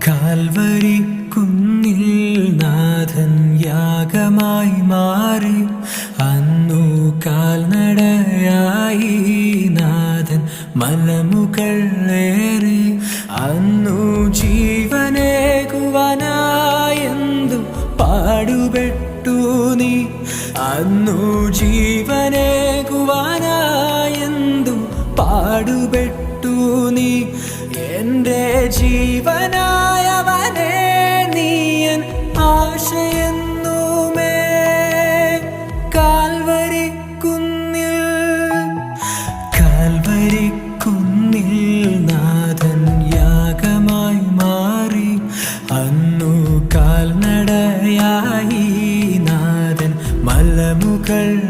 Calvary കുന്നിൽ നാഥൻ യാഗമായി മാറി. അന്നു കാൽനടയായി നാഥൻ മലമുകളേറി. അന്നു ജീവനേകുവാനായെന്തു പാടുപെട്ടു നീ. അന്നു ജീവനേകുവാനായെന്തു പാടുപെട്ടു നീ. എൻ്റെ ജീവനായവനെ നീയൻ ആശയെന്നുമേ. കാൽവരി കുന്നിൽ നാഥൻ യാഗമായി മാറി. അന്നു കാൽനടയായി നാഥൻ മലമുകൾ